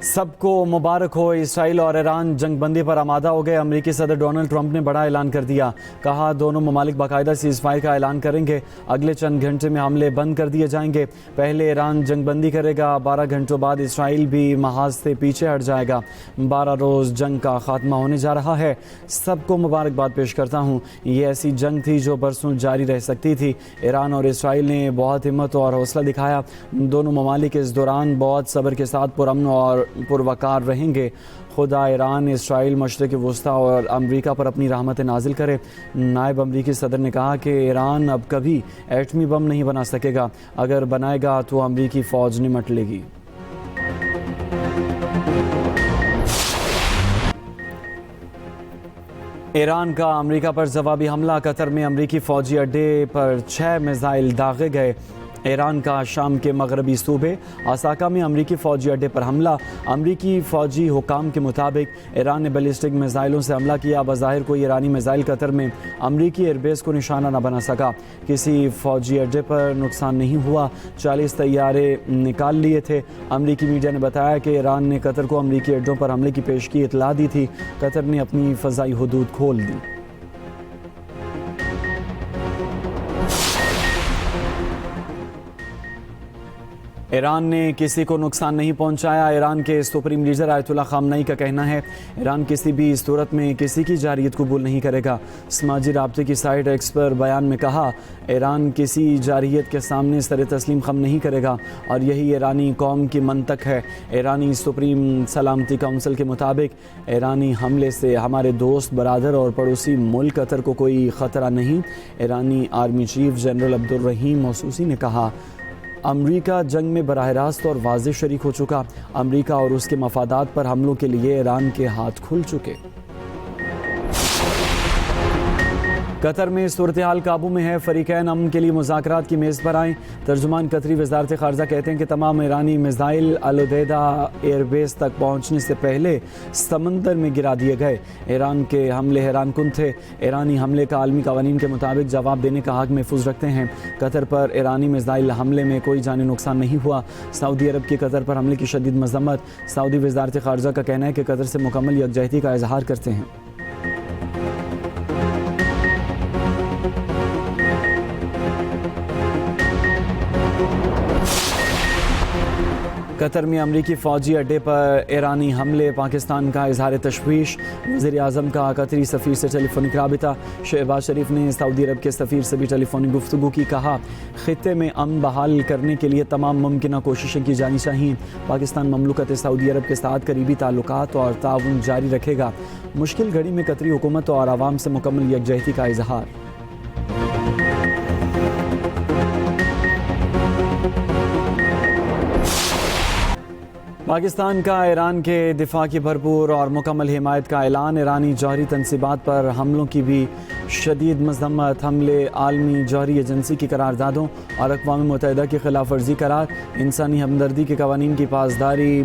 सबको मुबारक हो। इसराइल और ईरान जंगबंदी पर आमादा हो गए। अमेरिकी सदर डोनाल्ड ट्रंप ने बड़ा ऐलान कर दिया। कहा दोनों ममालिक बाकायदा सीज़फायर का ऐलान करेंगे। अगले चंद घंटे में हमले बंद कर दिए जाएंगे। पहले ईरान जंगबंदी करेगा, 12 घंटों बाद इसराइल भी महाज से पीछे हट जाएगा। 12 रोज़ जंग का खात्मा होने जा रहा है। सबको मुबारकबाद पेश करता हूँ। ये ऐसी जंग थी जो बरसों जारी रह सकती थी। ईरान और इसराइल ने बहुत हिम्मत और हौसला दिखाया। दोनों ममालिक इस दौरान बहुत सब्र के साथ पुरअमन और पुरवकार रहेंगे। खुदा ईरान, इसराइल, मशरिक़ वस्ता और अमरीका पर अपनी रहमत नाजिल करे। नायब अमरीकी सदर ने कहा कि ईरान अब कभी एटमी बम नहीं बना सकेगा। अगर बनाएगा तो अमरीकी फ़ौज निमट लेगी। ईरान का अमरीका पर जवाबी हमला। कतर में अमरीकी फ़ौजी अड्डे पर 6 मिसाइल दागे गए। ईरान का शाम के मगरबी सूबे आसाका में अमरीकी फ़ौजी अड्डे पर हमला। अमरीकी फ़ौजी हुकाम के मुताबिक ईरान ने बैलिस्टिक मिसाइलों से हमला किया। बज़ाहिर कोई ईरानी मिसाइल कतर में अमरीकी एयरबेस को निशाना न बना सका। किसी फ़ौजी अड्डे पर नुकसान नहीं हुआ। 40 तैयारे निकाल लिए थे। अमरीकी मीडिया ने बताया कि ईरान ने कतर को अमरीकी अड्डों पर हमले की पेशगी इतला दी थी। कतर ने अपनी फ़ज़ाई हदूद खोल दी। ईरान ने किसी को नुकसान नहीं पहुंचाया। ईरान के सुप्रीम लीडर आयतुल्लाह ख़ामनई का कहना है ईरान किसी भी सूरत में किसी की जारियत कबूल नहीं करेगा। समाजी राब्ते की साइट एक्स पर बयान में कहा ईरान किसी जारियत के सामने सर तस्लीम खम नहीं करेगा और यही ईरानी कौम की मंतक है। ईरानी सुप्रीम सलामती काउंसिल के मुताबिक ईरानी हमले से हमारे दोस्त, बरादर और पड़ोसी मुल्क कतर को कोई ख़तरा नहीं। ईरानी आर्मी चीफ जनरल अब्दुल रहीम मौसूसी ने कहा अमरीका जंग में बराह रास्त और वाज़ेह शरीक हो चुका। अमरीका और उसके मफादात पर हमलों के लिए ईरान के हाथ खुल चुके। कतर में सूरत हाल काबू में है। फ़रीक़ैन अमन के लिए मुज़ाकरात की मेज़ पर आएँ। तर्जुमान कतरी वज़ारत ख़ारजा कहते हैं कि तमाम ईरानी मिसाइल अल-उदैदा एयरबेस तक पहुँचने से पहले समंदर में गिरा दिए गए। ईरान के हमले हैरान कुन थे। ईरानी हमले का आलमी कवानीन के मुताबिक जवाब देने का हक़ महफूज रखते हैं। कतर पर ईरानी मिसाइल हमले में कोई जानी नुकसान नहीं हुआ। सऊदी अरब की कतर पर हमले की शदीद मज़म्मत। सऊदी वज़ारत ख़ारजा का कहना है कि कतर से मुकम्मल यकजहती का इजहार करते हैं। कतर में अमरीकी फ़ौजी अड्डे पर ईरानी हमले। पाकिस्तान का इजहार तशवीश। वज़ीर आज़म का कतरी सफ़ीर से टेलीफोनिक राबिता। शहबाज शरीफ ने सऊदी अरब के सफ़ीर से भी टेलीफोनिक गुफ्तगू की। कहा ख़ित्ते में अमन बहाल करने के लिए तमाम मुमकिन कोशिशें की जानी चाहिए। पाकिस्तान ममलुकत सऊदी अरब के साथ करीबी ताल्लुकात और ताउन जारी रखेगा। मुश्किल घड़ी में कतरी हुकूमत और आवाम से मुकम्मल यकजहती का इजहार। पाकिस्तान का ईरान के दिफा की भरपूर और मुकम्मल हिमायत का ऐलान। ईरानी जौहरी तनसीबात पर हमलों की भी शदीद मज़म्मत। हमले आलमी जौहरी एजेंसी की करारदादों और अक़वाम मुत्तहिदा की खिलाफ वर्जी करार। इंसानी हमदर्दी के कवानीन की पासदारी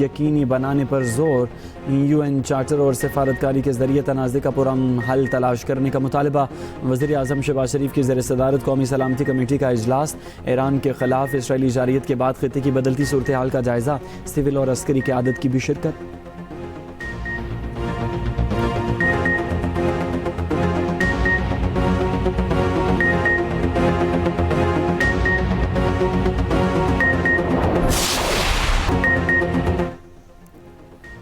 यकीनी बनाने पर जोर। UN चार्टर और सफारतकारी के ज़रिए तनाज़े का पुरअमन हल तलाश करने का मुतालबा। वज़ीर आज़म शहबाज शरीफ की ज़ेर सदारत कौमी सलामती कमेटी का इजलास। ईरान के ख़िलाफ़ इसराइली जारियत के बाद ख़ित्ते की बदलती सूरत हाल का जायज़ा। सिविल और अस्करी क़यादत की भी शिरकत।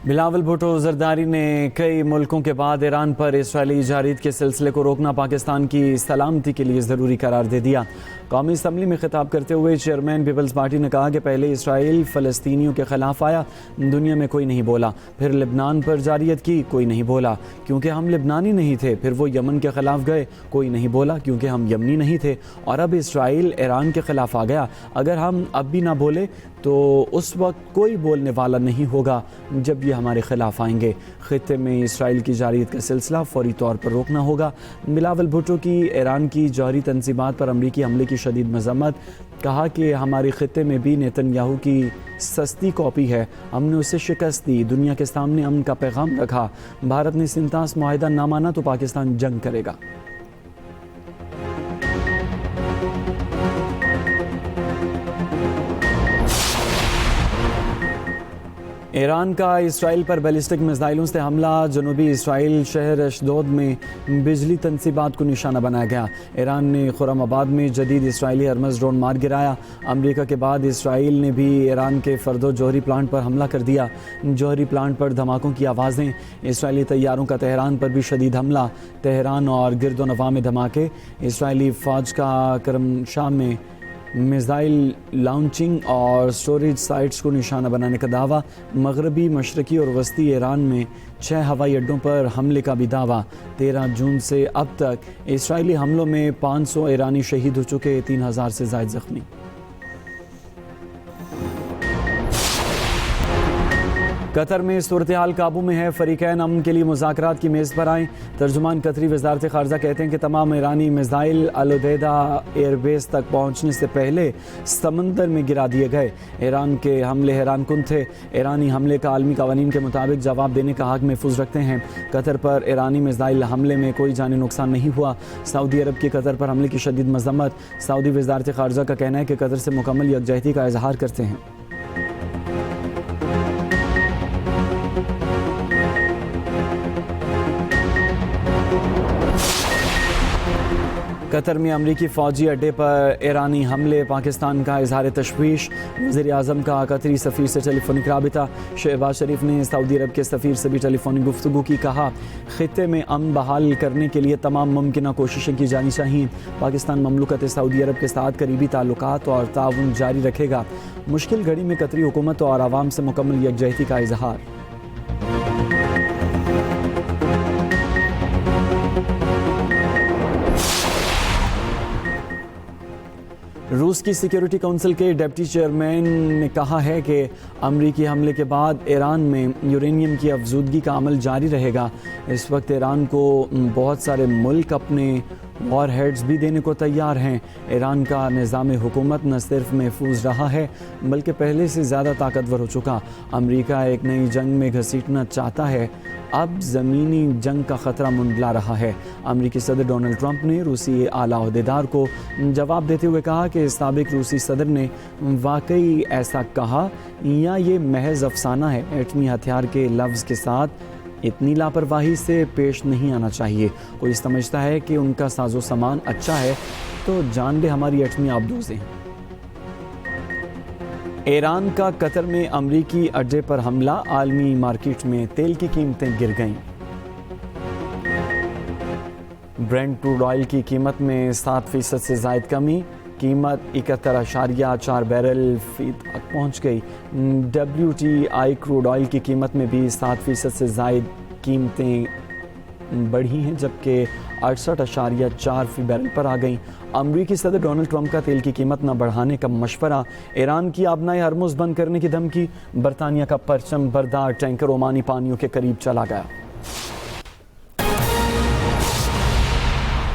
बिलावल भुट्टो ज़रदारी ने कई मुल्कों के बाद ईरान पर इसराइली जारियत के सिलसिले को रोकना पाकिस्तान की सलामती के लिए ज़रूरी करार दे दिया। कौमी असम्बली में खिताब करते हुए चेयरमैन पीपल्स पार्टी ने कहा कि पहले इसराइल फ़लस्तीनियों के ख़िलाफ़ आया, दुनिया में कोई नहीं बोला। फिर लेबनान पर जारियत की, कोई नहीं बोला क्योंकि हम लेबनानी नहीं थे। फिर वो यमन के ख़िलाफ़ गए, कोई नहीं बोला क्योंकि हम यमनी नहीं थे। और अब इसराइल ईरान के ख़िलाफ़ आ गया। अगर हम अब भी ना बोले तो उस वक्त कोई बोलने वाला नहीं होगा जब ये हमारे ख़िलाफ़ आएंगे। ख़ित्ते में इसराइल की जारियत का सिलसिला फ़ौरी तौर पर रोकना होगा। बिलावल भुट्टो की ईरान की जौहरी तनसीबात पर अमरीकी हमले की शदीद मज़म्मत। कहा कि हमारे ख़ित्ते में भी नेतन्याहू की सस्ती कॉपी है, हमने उसे शिकस्त दी। दुनिया के सामने अमन का पैगाम रखा। भारत ने सिंतास मुआहिदा ना माना तो पाकिस्तान जंग करेगा। ईरान का इसराइल पर बैलिस्टिक मिसाइलों से हमला। जनूबी इसराइल शहर अशदोद में बिजली तनसीबात को निशाना बनाया गया। ईरान ने खुरमाबाद में जदीद इसराइली हरमस ड्रोन मार गिराया। अमेरिका के बाद इसराइल ने भी ईरान के फर्दो जौहरी प्लांट पर हमला कर दिया। जौहरी प्लांट पर धमाकों की आवाज़ें। इसराइली तैयारों का तेहरान पर भी शदीद हमला। तेहरान और गिरदोनवा में धमाके। इसराइली फ़ौज का करमशाह में मिसाइल लॉन्चिंग और स्टोरेज साइट्स को निशाना बनाने का दावा। मगरबी, मशरकी और वस्ती ईरान में 6 हवाई अड्डों पर हमले का भी दावा। 13 जून से अब तक इसराइली हमलों में 500 ईरानी शहीद हो चुके, 3000 से ज़ायद ज़ख्मी। कतर में सूरत हाल काबू में है। फरीकैन अमन के लिए मुज़ाकरात की मेज़ पर आएँ। तर्जुमान कतरी वज़ारत ख़ारजा कहते हैं कि तमाम ईरानी मिसाइल अल-उदैदा एयरबेस तक पहुँचने से पहले समंदर में गिरा दिए गए। ईरान के हमले हैरानकुन थे। ईरानी हमले का आलमी क़वानीन के मुताबिक जवाब देने का हक़ महफूज रखते हैं। कतर पर ईरानी मिसाइल हमले में कोई जानी नुकसान नहीं हुआ। सऊदी अरब की कतर पर हमले की शदीद मज़म्मत। सऊदी वज़ारत ख़ारजा का कहना है कि कतर से मुकम्मल यकजहती का इजहार करते हैं। कतर में अमरीकी फ़ौजी अड्डे पर ईरानी हमले। पाकिस्तान का इजहार तशवीश। वज़ीर आज़म का कतरी सफ़ीर से टेलीफोनिक राबिता। शहबाज शरीफ ने सऊदी अरब के सफ़ीर से भी टेलीफोनिक गुफ्तगू की। कहा, ख़ित्ते में अमन बहाल करने के लिए तमाम मुमकिन कोशिशें की जानी चाहिए। पाकिस्तान ममलुकत सऊदी अरब के साथ करीबी ताल्लुकात और ताउन जारी रखेगा। मुश्किल घड़ी में कतरी हुकूमत और आवाम से मुकम्मल यकजहती का इजहार। रूस की सिक्योरिटी काउंसिल के डिप्टी चेयरमैन ने कहा है कि अमरीकी हमले के बाद ईरान में यूरेनियम की अफजूदगी का अमल जारी रहेगा। इस वक्त ईरान को बहुत सारे मुल्क अपने वॉर हेड्स भी देने को तैयार हैं। ईरान का निज़ाम हुकूमत न सिर्फ महफूज रहा है बल्कि पहले से ज़्यादा ताकतवर हो चुका। अमरीका एक नई जंग में घसीटना चाहता है। अब ज़मीनी जंग का ख़तरा मुंडला रहा है। अमरीकी सदर डोनाल्ड ट्रंप ने रूसी आला ओहदेदार को जवाब देते हुए कहा कि साबिक रूसी सदर ने वाकई ऐसा कहा या ये महज अफसाना है। एटमी हथियार के लफ्ज़ के साथ इतनी लापरवाही से पेश नहीं आना चाहिए। कोई समझता है कि उनका साजो सामान अच्छा है तो जान ले हमारी एटमी आबदूज़ें। ईरान का कतर में अमरीकी अड्डे पर हमला। आलमी मार्केट में तेल की कीमतें गिर गईं। ब्रेंट क्रूड ऑयल की कीमत में 7% से ज़ायद कमी। कीमत 71.4 बैरल फी तक पहुँच गई। WTI क्रूड ऑयल की कीमत में भी 7% से ज़ायद कीमतें बढ़ी हैं, जबकि 68.4 फी बैरल पर आ गई। अमरीकी सदर डोनाल्ड ट्रंप का तेल की कीमत न बढ़ाने का मशवरा। ईरान की आबनाए हरमुज़ बंद करने की धमकी। बरतानिया का परचम बरदार टैंकर ओमानी पानियों के करीब चला गया।